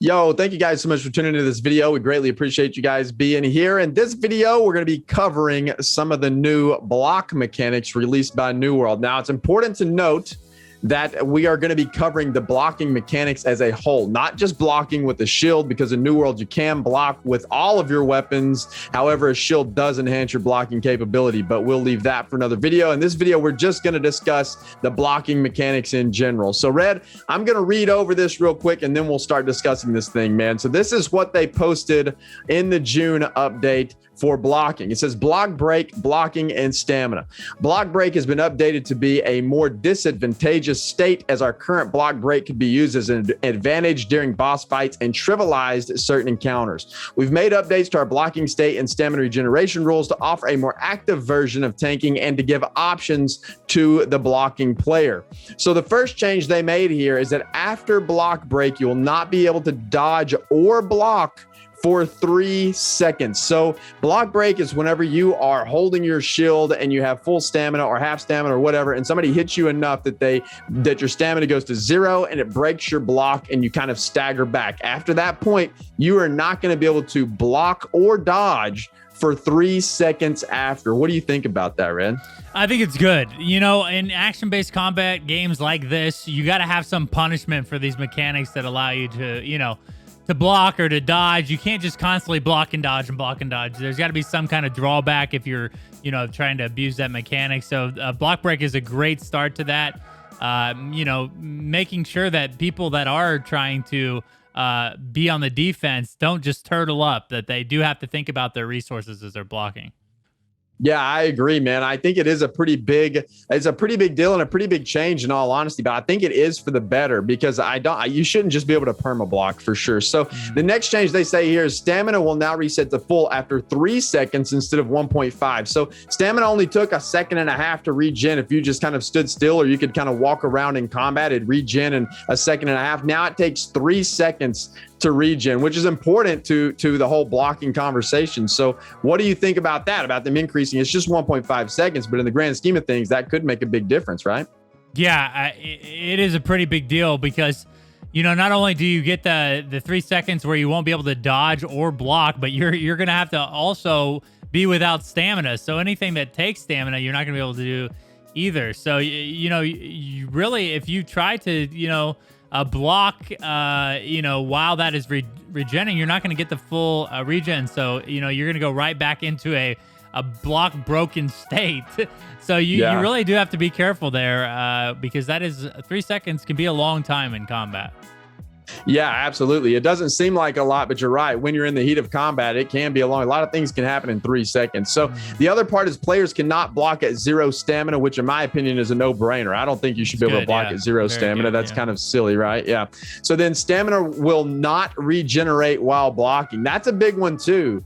Yo, thank you guys so much for tuning into this video. We greatly appreciate you guys being here. In this video, we're going to be covering some of the new block mechanics released by New World. Now, it's important to note that we are going to be covering the blocking mechanics as a whole, not just blocking with the shield, because in New World, you can block with all of your weapons. However, a shield does enhance your blocking capability, but we'll leave that for another video. In this video, we're just going to discuss the blocking mechanics in general. So Red, I'm going to read over this real quick, and then we'll start discussing this thing, man. So this is what they posted in the June update for blocking. It says block break, blocking, and stamina. Block break has been updated to be a more disadvantageous state, as our current block break could be used as an advantage during boss fights and trivialized certain encounters. We've made updates to our blocking state and stamina regeneration rules to offer a more active version of tanking and to give options to the blocking player. So the first change they made here is that after block break, you will not be able to dodge or block for 3 seconds. So block break is whenever you are holding your shield and you have full stamina or half stamina or whatever, and somebody hits you enough that your stamina goes to 0 and it breaks your block and you kind of stagger back. After that point, you are not going to be able to block or dodge for 3 seconds after. What do you think about that, Red? I think it's good. You know, in action-based combat games like this, you got to have some punishment for these mechanics that allow you to, to block or to dodge. You can't just constantly block and dodge and block and dodge. There's got to be some kind of drawback if you're, trying to abuse that mechanic. So block break is a great start to that. Making sure that people that are trying to be on the defense don't just turtle up, that they do have to think about their resources as they're blocking. Yeah, I agree, man. I think it is a pretty big deal and a pretty big change, in all honesty, but I think it is for the better, because you shouldn't just be able to perma block for sure. So the next change they say here is stamina will now reset to full after 3 seconds instead of 1.5. So stamina only took 1.5 seconds to regen if you just kind of stood still, or you could kind of walk around in combat. It'd regen in 1.5 seconds. Now it takes 3 seconds to regen, which is important to the whole blocking conversation. So what do you think about that, about them increasing? It's just 1.5 seconds, but in the grand scheme of things, that could make a big difference, right? Yeah, it is a pretty big deal, because not only do you get the 3 seconds where you won't be able to dodge or block, but you're gonna have to also be without stamina. So anything that takes stamina, you're not gonna be able to do either. So you really, if you try to block while that is regenning, you're not going to get the full regen. So you're going to go right back into a block broken state. So you really do have to be careful there, because that is 3 seconds can be a long time in combat. Yeah, absolutely. It doesn't seem like a lot, but you're right. When you're in the heat of combat, it can be a lot of things can happen in 3 seconds. So the other part is players cannot block at 0 stamina, which in my opinion is a no-brainer. I don't think you should be able to block at 0 stamina. That's kind of silly, right? Yeah. So then stamina will not regenerate while blocking. That's a big one too,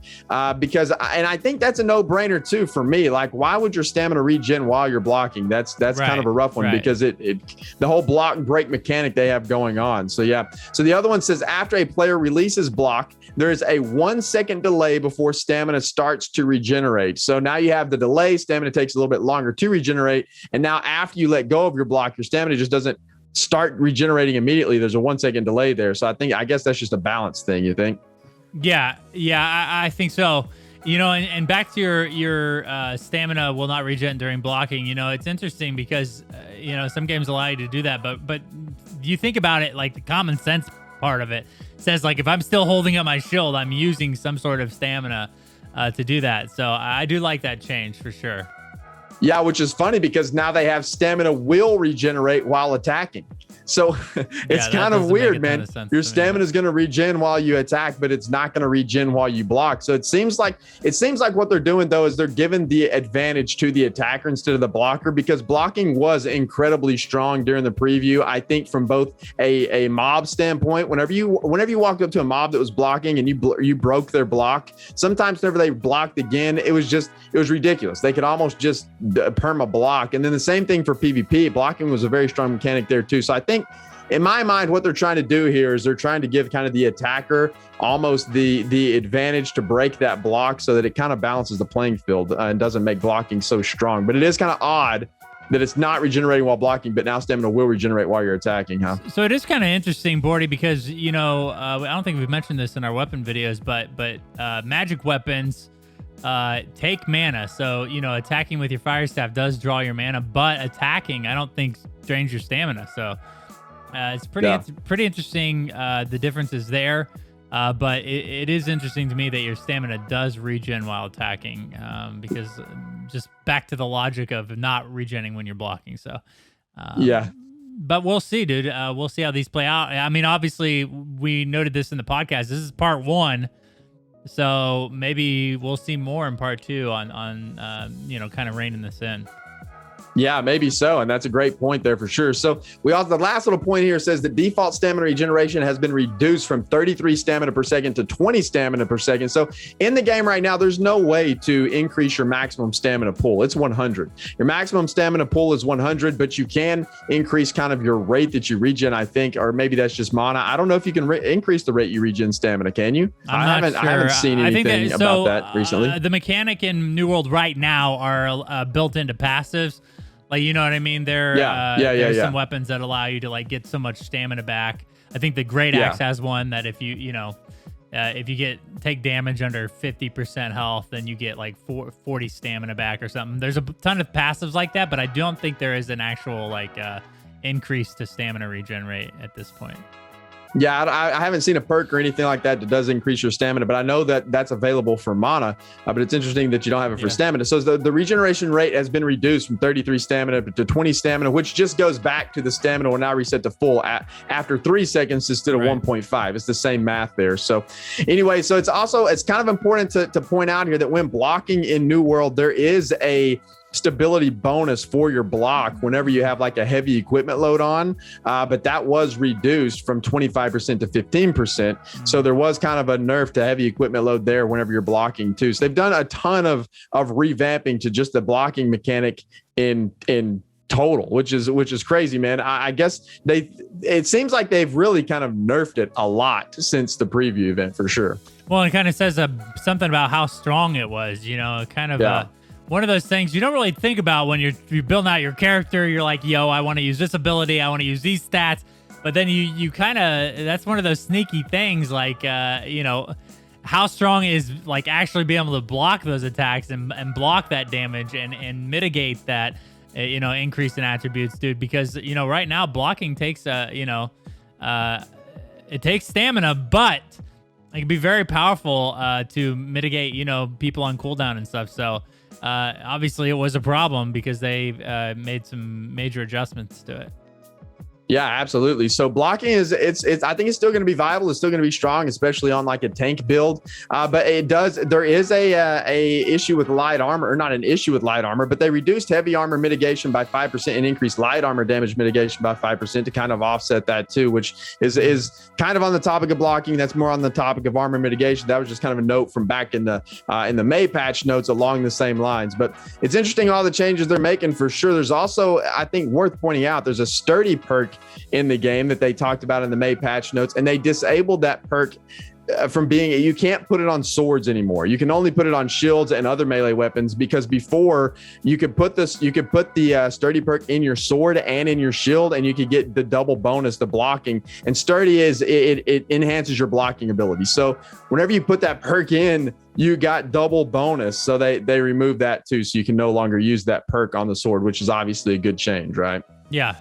because I think that's a no-brainer too for me. Like, why would your stamina regen while you're blocking? That's kind of a rough one, because the whole block and break mechanic they have going on. So yeah. So the other one says after a player releases block, there is a 1 second delay before stamina starts to regenerate. So now you have the delay. Stamina takes a little bit longer to regenerate. And now after you let go of your block, your stamina just doesn't start regenerating immediately. There's a 1 second delay there. So I guess that's just a balance thing, you think? Yeah, I think so. And back to your stamina will not regen during blocking. It's interesting because, some games allow you to do that, but you think about it, like the common sense part of it says, like, if I'm still holding up my shield, I'm using some sort of stamina to do that. So I do like that change for sure. Yeah, which is funny because now they have stamina will regenerate while attacking. So it's kind of weird, man. Your stamina is going to regen while you attack, but it's not going to regen while you block. So it seems like what they're doing, though, is they're giving the advantage to the attacker instead of the blocker, because blocking was incredibly strong during the preview. I think from both a mob standpoint, whenever you walked up to a mob that was blocking and you broke their block, sometimes whenever they blocked again, it was ridiculous. They could almost just perma block. And then the same thing for PvP. Blocking was a very strong mechanic there too. So I think, in my mind, what they're trying to do here is they're trying to give kind of the attacker almost the advantage to break that block, so that it kind of balances the playing field and doesn't make blocking so strong. But it is kind of odd that it's not regenerating while blocking, but now stamina will regenerate while you're attacking, huh? So it is kind of interesting, Bordy, because, I don't think we've mentioned this in our weapon videos, but magic weapons take mana. So, attacking with your fire staff does draw your mana, but attacking, I don't think drains your stamina. So it's pretty interesting, the differences there. But it is interesting to me that your stamina does regen while attacking, because just back to the logic of not regenning when you're blocking. So, but we'll see, dude. We'll see how these play out. I mean, obviously, we noted this in the podcast. This is part 1. So maybe we'll see more in part 2 on kind of reining this in. Yeah, maybe so. And that's a great point there for sure. So we also, the last little point here says that default stamina regeneration has been reduced from 33 stamina per second to 20 stamina per second. So in the game right now, there's no way to increase your maximum stamina pool. It's 100. Your maximum stamina pool is 100, but you can increase kind of your rate that you regen, I think, or maybe that's just mana. I don't know if you can increase the rate you regen stamina. Can you? I haven't seen anything about that recently. The mechanic in New World right now are built into passives. Like, you know what I mean? There's some weapons that allow you to get so much stamina back. I think the Great Axe has one that if you take damage under 50% health, then you get 40 stamina back or something. There's a ton of passives like that, but I don't think there is an actual increase to stamina regen rate at this point. Yeah, I haven't seen a perk or anything like that does increase your stamina, but I know that that's available for mana. But it's interesting that you don't have it for stamina. So the regeneration rate has been reduced from 33 stamina to 20 stamina, which just goes back to the stamina will now reset to full after 3 seconds instead of 1.5. It's the same math there. So anyway, so it's kind of important to point out here that when blocking in New World, there is a stability bonus for your block whenever you have a heavy equipment load on, but that was reduced from 25% to 15%. So there was kind of a nerf to heavy equipment load there whenever you're blocking too. So they've done a ton of revamping to just the blocking mechanic in total, which is crazy, man. I guess it seems like they've really kind of nerfed it a lot since the preview event for sure. Well, it kind of says something about how strong it was, one of those things you don't really think about when you're building out your character. You're like, yo, I want to use this ability. I want to use these stats. But then you kind of, that's one of those sneaky things, how strong is actually being able to block those attacks and block that damage and mitigate that, increase in attributes, dude. Because, right now blocking takes, it takes stamina, but it can be very powerful to mitigate, people on cooldown and stuff. So, obviously it was a problem because they made some major adjustments to it. Yeah, absolutely. So blocking I think it's still going to be viable. It's still going to be strong, especially on a tank build. But there is a issue with light armor, or not an issue with light armor, but they reduced heavy armor mitigation by 5% and increased light armor damage mitigation by 5% to kind of offset that too, which is kind of on the topic of blocking. That's more on the topic of armor mitigation. That was just kind of a note from back in the May patch notes along the same lines. But it's interesting all the changes they're making for sure. There's also, I think, worth pointing out, there's a sturdy perk in the game that they talked about in the May patch notes, and they disabled that perk from being, you can't put it on swords anymore. You can only put it on shields and other melee weapons, because before you could put the sturdy perk in your sword and in your shield, and you could get the double bonus, the blocking. And sturdy it enhances your blocking ability. So whenever you put that perk in, you got double bonus. So they removed that too, so you can no longer use that perk on the sword, which is obviously a good change, right? Yeah.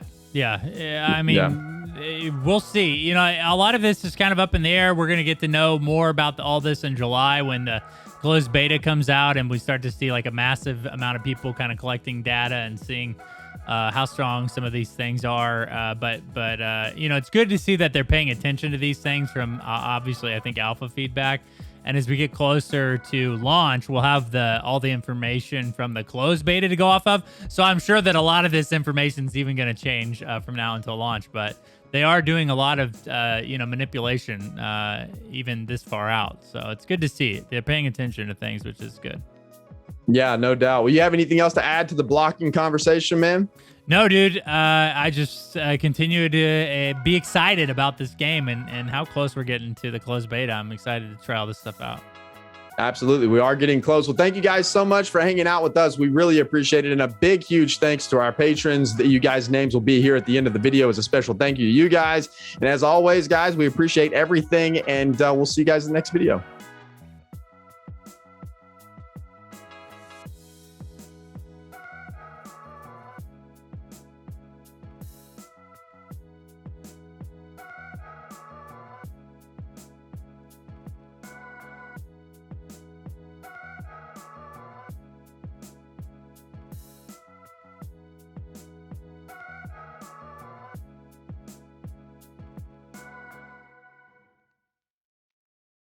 I mean, we'll see. A lot of this is kind of up in the air. We're going to get to know more about all this in July when the closed beta comes out, and we start to see a massive amount of people kind of collecting data and seeing how strong some of these things are. But it's good to see that they're paying attention to these things from obviously, I think, alpha feedback. And as we get closer to launch, we'll have all the information from the closed beta to go off of. So I'm sure that a lot of this information is even going to change from now until launch. But they are doing a lot of manipulation even this far out. So it's good to see. They're paying attention to things, which is good. Yeah, no doubt. Well, you have anything else to add to the blocking conversation, man? No, dude. I just continue to be excited about this game and how close we're getting to the closed beta. I'm excited to try all this stuff out. Absolutely. We are getting close. Well, thank you guys so much for hanging out with us. We really appreciate it. And a big, huge thanks to our patrons. That you guys' names will be here at the end of the video as a special thank you to you guys. And as always, guys, we appreciate everything. And we'll see you guys in the next video.